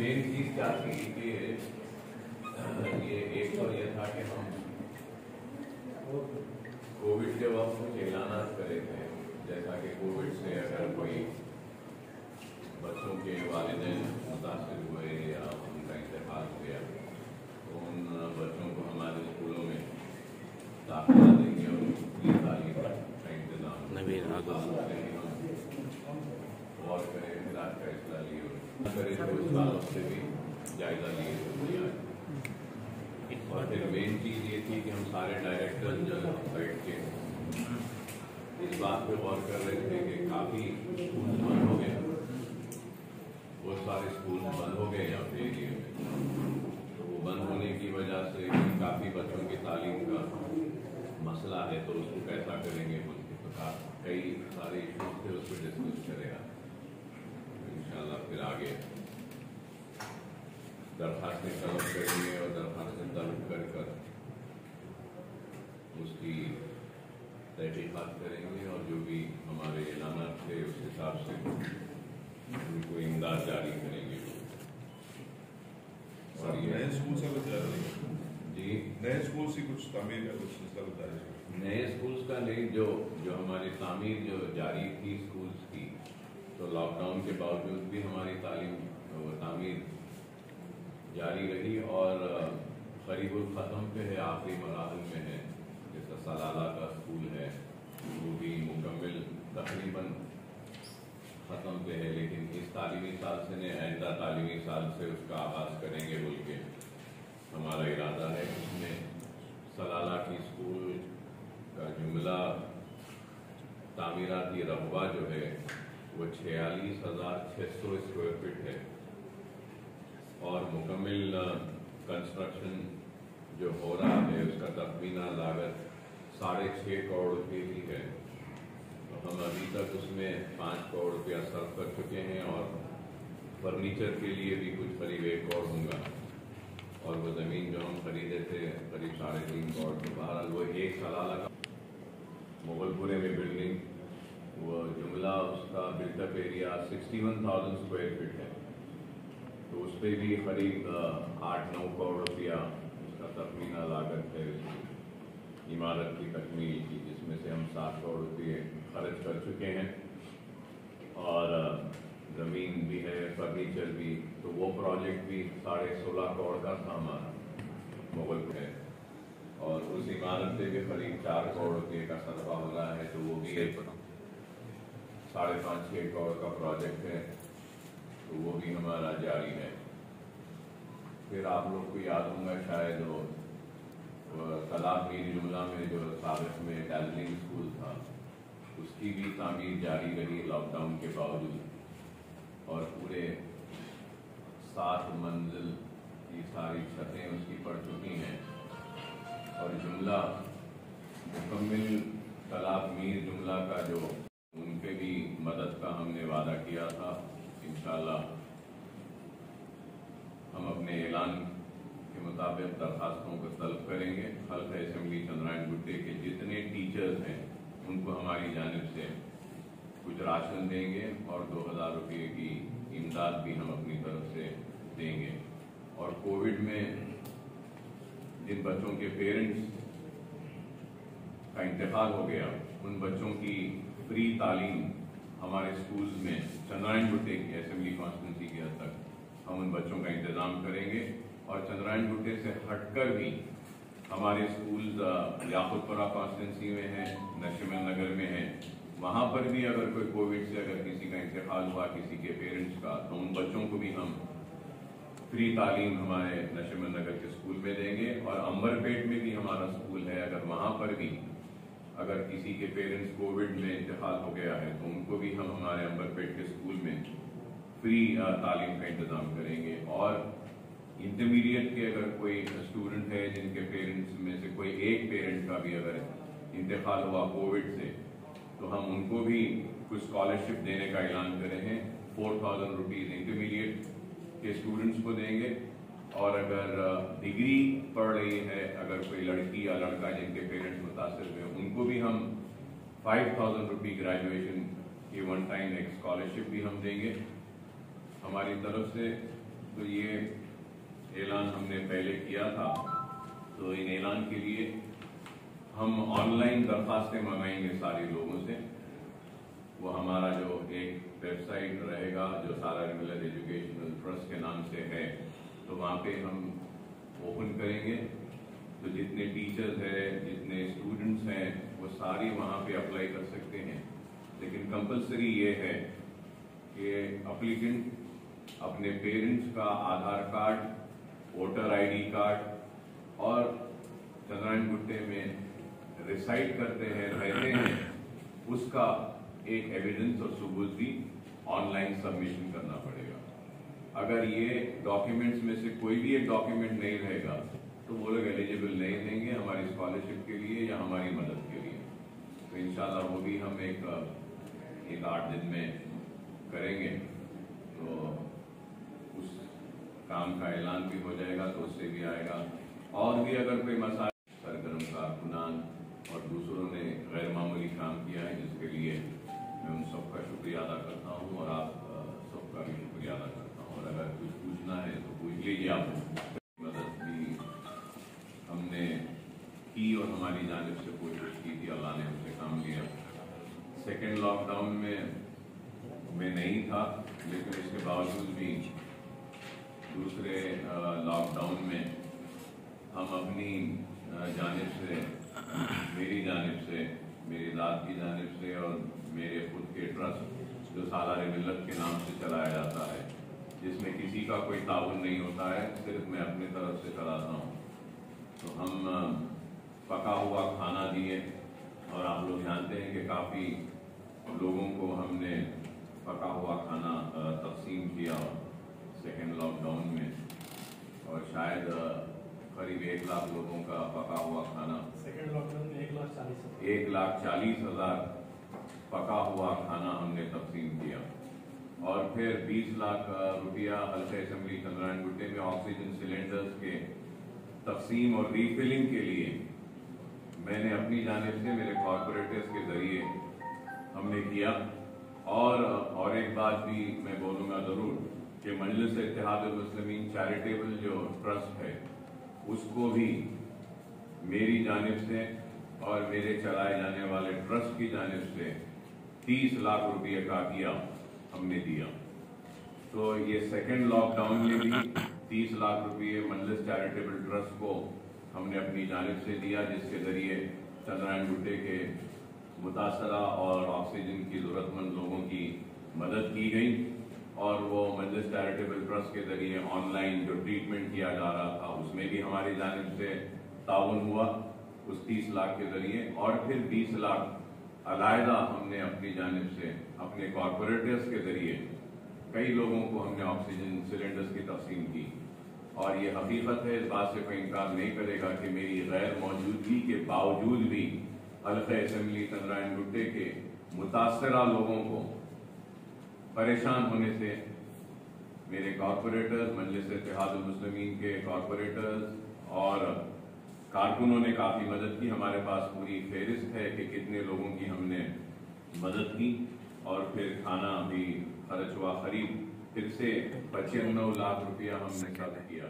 Main चीज क्या थी कि ये एक तो ये था कि हम कोविड के वक्त कुछ ऐलानात करे थे, जैसा कि कोविड से अगर कोई बच्चों के वालिदैन मुतासिर हुए या उनका इंतकाल हो गया तो उन बच्चों को हमारे स्कूलों में दाखिला देंगे और उनकी तालीम का इंतजाम और करें, इलाज का फैसला लिए करें तो इस बात से भी जायजा लिए और फिर मेन चीज़ ये थी कि हम सारे डायरेक्टर बैठ के इस बात पे गौर कर रहे थे कि काफ़ी स्कूल बंद हो गए, बहुत सारे स्कूल बंद हो गए यहाँ पे एरिया में। तो वो बंद होने की वजह से काफ़ी बच्चों की तालीम का मसला है, तो उसको कैसा करेंगे तो कई सारे इशूज थे, उस पर डिस्कस करेगा इंशाल्लाह। फिर आगे दरखास्तें तलब करेंगे और दरखास्तें तलब कर उसकी तहकीकात करेंगे और जो भी हमारे ऐलानात थे उस हिसाब से उनको इमदाद जारी करेंगे। और नए स्कूल से कुछ जी नए स्कूल से कुछ तामीर का कुछ इसका बताइए। नए स्कूल्स का नहीं, जो हमारी तामीर जो जारी थी स्कूल्स की, तो लॉकडाउन के बावजूद भी हमारी तामीर जारी रही और करीबुल ख़त्म पे है, आखिरी मराहल में है। जैसा सलाला का स्कूल है वो भी मुकम्मल तकरीबन ख़त्म पे है, लेकिन इस तालीमी साल से ने आइंदा तालीमी साल से उसका आगाज़ करेंगे बोल के हमारा इरादा है। इसमें सलाला की स्कूल का जुमला तामीराती रकबा जो है वो 46,600 स्क्वायर फीट है और मुकम्मल कंस्ट्रक्शन जो हो रहा है उसका तखमीना लागत 6.5 करोड़ रुपये की है। तो हम अभी तक उसमें 5 करोड़ रुपया सर्व कर चुके हैं और फर्नीचर के लिए भी कुछ करीब 1 करोड़ होगा और वो ज़मीन जो हम खरीदे थे करीब 3.5 करोड़। तो बहरहाल वो एक सलाला का मुगलपुरे में बिल्डिंग, वो जुमला उसका बिल्टअप एरिया 61,000 स्क्वायर फीट है, तो उस पर भी करीब 8-9 करोड़ रुपया उसका तखमीना लागत है इमारत की तकमील की, जिसमें से हम 7 करोड़ रुपये खर्च कर चुके हैं और ज़मीन भी है, फर्नीचर भी। तो वो प्रोजेक्ट भी 16.5 करोड़ का था हमारा मुगलपुर है और उस इमारत से भी करीब 4 करोड़ रुपये का सरफा हो रहा है, तो वो भी 5.5-6 करोड़ का प्रोजेक्ट है, तो वो भी हमारा जारी है। फिर आप लोग को याद होगा शायद वो तालाब मीर जुमला में जो साबिक में डार्जिलिंग स्कूल था उसकी भी तामीर जारी रही लॉकडाउन के बावजूद और पूरे 7 मंजिल की सारी छतें उसकी पड़ चुकी हैं और जुमला मुकम्मल तालाब मीर जुमला का जो उनके भी मदद का हमने वादा किया था, इंशाल्लाह हम अपने ऐलान के मुताबिक दरखास्तों को तलब करेंगे। हल्का असेंबली चंद्रायन गुट्टे के जितने टीचर्स हैं उनको हमारी जानिब से कुछ राशन देंगे और 2,000 रुपये की इमदाद भी हम अपनी तरफ से देंगे। और कोविड में जिन बच्चों के पेरेंट्स का इंतकाल हो गया उन बच्चों की फ्री तालीम हमारे स्कूल्स में चंद्रायन गुट्टे की असेंबली कॉन्स्टिट्यूंसी के हद तक हम उन बच्चों का इंतजाम करेंगे और चंद्रायन गुट्टे से हटकर भी हमारे स्कूल्स याकुतपुरा कॉन्स्टिट्यूंसी में हैं, नशीमन नगर में हैं, वहाँ पर भी अगर कोई कोविड से अगर किसी का इंतकाल हुआ किसी के पेरेंट्स का, तो उन बच्चों को भी हम फ्री तालीम हमारे नशीमन नगर के स्कूल में देंगे। और अंबरपेट में भी हमारा स्कूल है, अगर वहाँ पर भी अगर किसी के पेरेंट्स कोविड में इंतकाल हो गया है तो उनको भी हम हमारे अंबरपेट के स्कूल में फ्री तालीम का इंतज़ाम करेंगे। और इंटरमीडिएट के अगर कोई स्टूडेंट है जिनके पेरेंट्स में से कोई एक पेरेंट का भी अगर इंतकाल हुआ कोविड से, तो हम उनको भी कुछ स्कॉलरशिप देने का ऐलान करे हैं। 4,000 रुपीज़ इंटरमीडिएट کے اسٹوڈنٹس کو دیں گے، اور اگر ڈگری پڑھ رہی ہے، اگر کوئی لڑکی یا لڑکا جن کے پیرنٹس متاثر ہوئے ان کو بھی ہم 5,000 روپی گریجویشن کی ون ٹائم ایک اسکالرشپ بھی ہم دیں گے ہماری طرف سے۔ تو یہ اعلان ہم نے پہلے کیا تھا، تو ان اعلان کے لیے ہم آن لائن درخواستیں منگائیں گے سارے لوگوں سے۔ وہ ہمارا جو ایک ویب سائٹ رہے گا جو سالار ملت ایجوکیشنل ٹرسٹ کے نام سے ہے، تو وہاں پہ ہم اوپن کریں گے، تو جتنے ٹیچرز ہیں، جتنے اسٹوڈنٹس ہیں، وہ ساری وہاں پہ اپلائی کر سکتے ہیں۔ لیکن کمپلسری یہ ہے کہ اپلیکنٹ اپنے پیرنٹس کا Aadhaar card, voter I D card اور چندرائن گٹے میں ریسائڈ کرتے ہیں، رہتے ہیں، اس کا ایک ایویڈنس اور ثبوت بھی آن لائن سبمیشن کرنا پڑے گا۔ اگر یہ ڈاکیومنٹس میں سے کوئی بھی ایک ڈاکیومنٹ نہیں رہے گا تو وہ لوگ ایلیجیبل نہیں دیں گے ہماری اسکالرشپ کے لیے یا ہماری مدد کے لیے۔ تو انشاءاللہ وہ بھی ہم ایک 8 دن میں کریں گے، تو اس کام کا اعلان بھی ہو جائے گا، تو اس سے بھی آئے گا۔ اور بھی اگر کوئی مسائل، سرگرم کارکنان اور دوسروں نے غیر معمولی کام کیا ہے، جس کے لیے میں ان سب کا شکریہ ادا کرتا ہوں اور آپ سب کا بھی شکریہ ادا کرتا ہوں۔ اور اگر کچھ پوچھنا ہے تو پوچھ لیجیے، آپ مدد بھی ہم نے کی اور ہماری جانب سے کوشش کی تھی، اللہ نے ہم سے کام لیا۔ سیکنڈ لاک ڈاؤن میں نہیں تھا، لیکن اس کے باوجود بھی دوسرے لاک ڈاؤن میں ہم اپنی جانب سے، میری جانب سے، میری ذات کی جانب سے اور میرے خود کے ٹرسٹ جو سالار ملت کے نام سے چلایا جاتا ہے، جس میں کسی کا کوئی تعاون نہیں ہوتا ہے، صرف میں اپنی طرف سے چلاتا ہوں، تو ہم پکا ہوا کھانا دیے، اور آپ لوگ جانتے ہیں کہ کافی لوگوں کو ہم نے پکا ہوا کھانا تقسیم کیا سیکنڈ لاک ڈاؤن میں، اور شاید قریب 1 لاکھ لوگوں کا پکا ہوا کھانا، سیکنڈ لاک ڈاؤن میں 1,40,000 پکا ہوا کھانا ہم نے تقسیم کیا۔ اور پھر 20 لاکھ روپیہ حلقہ اسمبلی چندرائن گٹے میں آکسیجن سلنڈرز کے تقسیم اور ریفلنگ کے لیے میں نے اپنی جانب سے، میرے کارپوریٹرز کے ذریعے ہم نے کیا۔ اور ایک بات بھی میں بولوں گا ضرور کہ مجلس اتحاد المسلمین چیریٹیبل جو ٹرسٹ ہے، اس کو بھی میری جانب سے اور میرے چلائے جانے والے ٹرسٹ کی جانب سے 30 لاکھ روپیے کا عطیہ ہم نے دیا۔ تو یہ سیکنڈ لاک ڈاؤن میں بھی 30 لاکھ روپیے مجلس چیریٹیبل ٹرسٹ کو ہم نے اپنی جانب سے دیا، جس کے ذریعے چندرائن گٹے کے متاثرہ اور آکسیجن کی ضرورت مند لوگوں کی مدد کی گئی، اور وہ مجلس چیریٹیبل ٹرسٹ کے ذریعے آن لائن جو ٹریٹمنٹ کیا جا رہا تھا، اس میں بھی ہماری جانب سے تعاون ہوا اس 30 لاکھ کے ذریعے۔ اور پھر 20 لاکھ علیحدہ ہم نے اپنی جانب سے اپنے کارپوریٹرز کے ذریعے کئی لوگوں کو ہم نے آکسیجن سلنڈرز کی تقسیم کی۔ اور یہ حقیقت ہے، اس بات سے کوئی انکار نہیں کرے گا کہ میری غیر موجودگی کے باوجود بھی حلقہ اسمبلی چندرائن گٹے کے متاثرہ لوگوں کو پریشان ہونے سے میرے کارپوریٹرز، مجلس اتحاد المسلمین کے کارپوریٹرز اور کارکنوں نے کافی مدد کی۔ ہمارے پاس پوری فہرست ہے کہ کتنے لوگوں کی ہم نے مدد کی، اور پھر کھانا بھی خرچ ہوا، قریب پھر سے 95 لاکھ روپیہ ہم نے خرچ کیا۔